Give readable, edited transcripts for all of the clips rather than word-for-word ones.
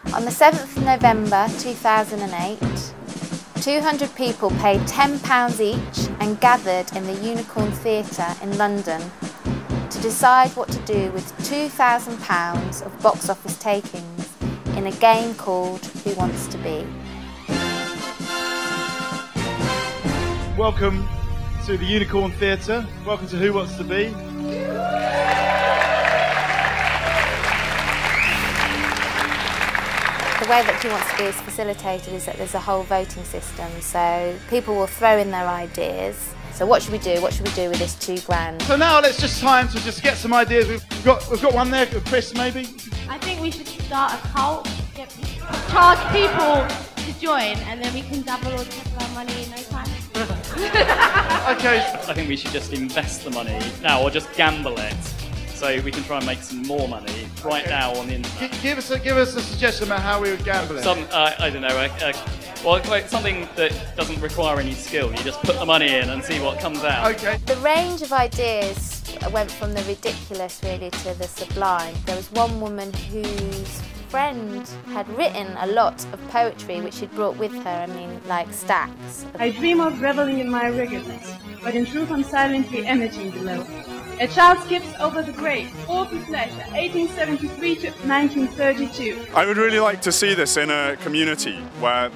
On the 7th of November 2008, 200 people paid £10 each and gathered in the Unicorn Theatre in London to decide what to do with £2,000 of box office takings in a game called Who Wants to Be? Welcome to the Unicorn Theatre. Welcome to Who Wants to Be. The way that Who Wants to Be is facilitated is that there's a whole voting system, so people will throw in their ideas. So what should we do? What should we do with this £2,000? So now it's just time to just get some ideas. We've got one there, Chris, maybe? I think we should start a cult, charge people to join, and then we can double or triple our money in no time. Okay. I think we should just invest the money now, or just gamble it, so we can try and make some more money right now on the internet. Give us a suggestion about how we would gamble it. I don't know, well, something that doesn't require any skill. You just put the money in and see what comes out. Okay. The range of ideas went from the ridiculous really to the sublime. There was one woman whose friend had written a lot of poetry which she'd brought with her, like stacks. I dream of reveling in my wickedness, but in truth I'm silently emerging below. A child skips over the grave, all to flesh, 1873 to 1932. I would really like to see this in a community where,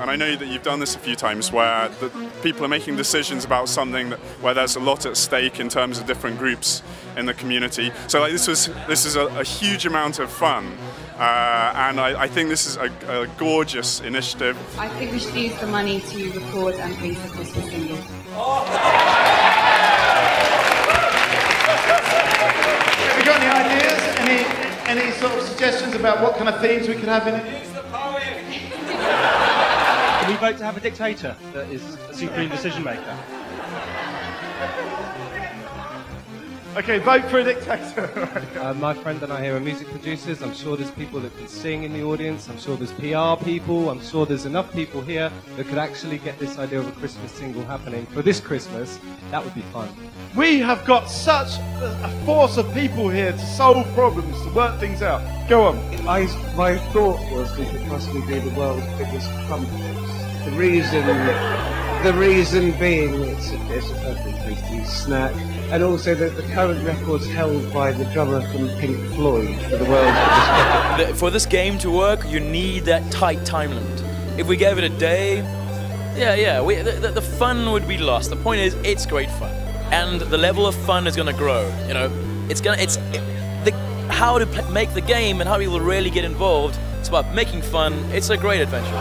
and I know that you've done this a few times, where the people are making decisions about something where there's a lot at stake in terms of different groups in the community. So like this is a huge amount of fun. And I think this is a gorgeous initiative. I think we should use the money to record and release a Christmas single. Have you got any ideas? Any sort of suggestions about what kind of themes we could have in it? Can we vote to have a dictator that is a supreme decision maker? Okay, vote for a dictator. My friend and I here are music producers. I'm sure there's people that can sing in the audience. I'm sure there's PR people. I'm sure there's enough people here that could actually get this idea of a Christmas single happening for this Christmas. That would be fun. We have got such a force of people here to solve problems, to work things out. Go on. My thought was we could possibly be the world's biggest crumpets. The reason being it's a perfectly tasty snack, and also that the current record's held by the drummer from Pink Floyd for the world's biggest crumpet. For this game to work, you need that tight time limit. If we gave it a day, the fun would be lost. The point is, it's great fun, and the level of fun is going to grow. You know, how to make the game and how people really get involved. It's about making fun. It's a great adventure.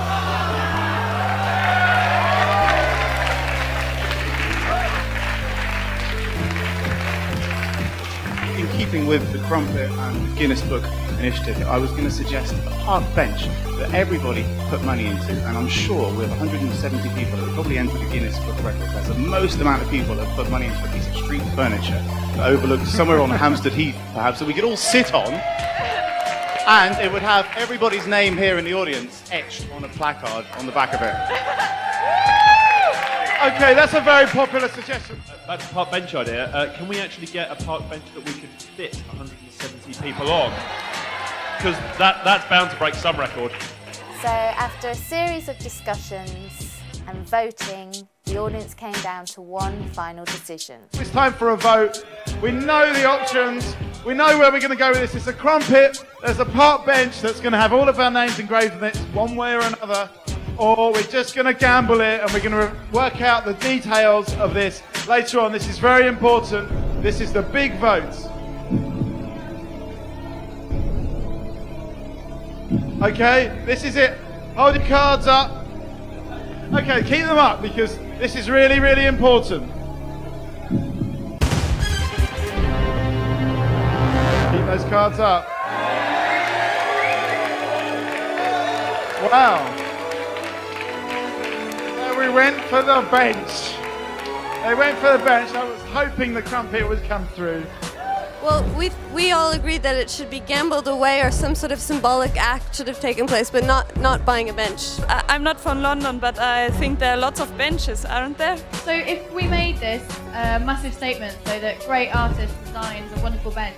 In keeping with the Crumpet and Guinness Book initiative, I was going to suggest a park bench that everybody put money into, and I'm sure with 170 people that would probably enter the Guinness Book of Records, that's the most amount of people that put money into a piece of street furniture that overlooked somewhere on Hampstead Heath, perhaps, that we could all sit on, and it would have everybody's name here in the audience etched on a placard on the back of it. Okay, that's a very popular suggestion. That's a park bench idea. Can we actually get a park bench that we could fit 170 people on? Because that's bound to break some record. So after a series of discussions and voting, the audience came down to one final decision. It's time for a vote. We know the options. We know where we're going to go with this. It's a crumpet. There's a park bench that's going to have all of our names engraved on it, one way or another. Or we're just going to gamble it and we're going to work out the details of this later on. This is very important. This is the big vote. Okay, this is it. Hold your cards up. Okay, keep them up because this is really, really important. Keep those cards up. Wow. We went for the bench. They went for the bench. I was hoping the crumpet would come through. Well, we all agreed that it should be gambled away or some sort of symbolic act should have taken place, but not buying a bench. I'm not from London, but I think there are lots of benches, aren't there? So if we made this a massive statement so that great artist designs a wonderful bench,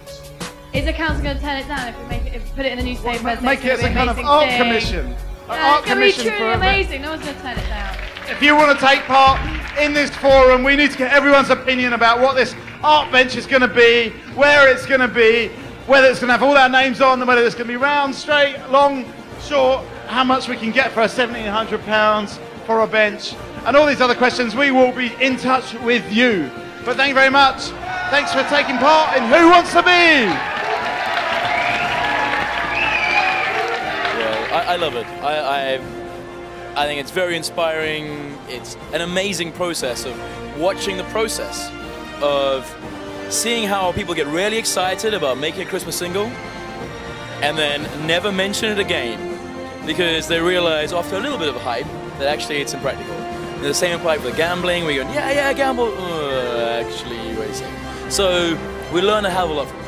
Is the council going to turn it down if we put it in the newspaper? Make it as a kind of art commission. It's going to be truly amazing. No one's going to turn it down. If you want to take part in this forum, we need to get everyone's opinion about what this art bench is going to be, where it's going to be, whether it's going to have all our names on, whether it's going to be round, straight, long, short, how much we can get for £1,700 for a bench, and all these other questions. We will be in touch with you. But thank you very much. Thanks for taking part in Who Wants to Be? I love it. I think it's very inspiring. It's an amazing process of watching the process of seeing how people get really excited about making a Christmas single and then never mention it again because they realize after a little bit of a hype that actually it's impractical. And the same applies for the gambling. We go, yeah, gamble. Actually, wait a second. So we learn a hell of a lot from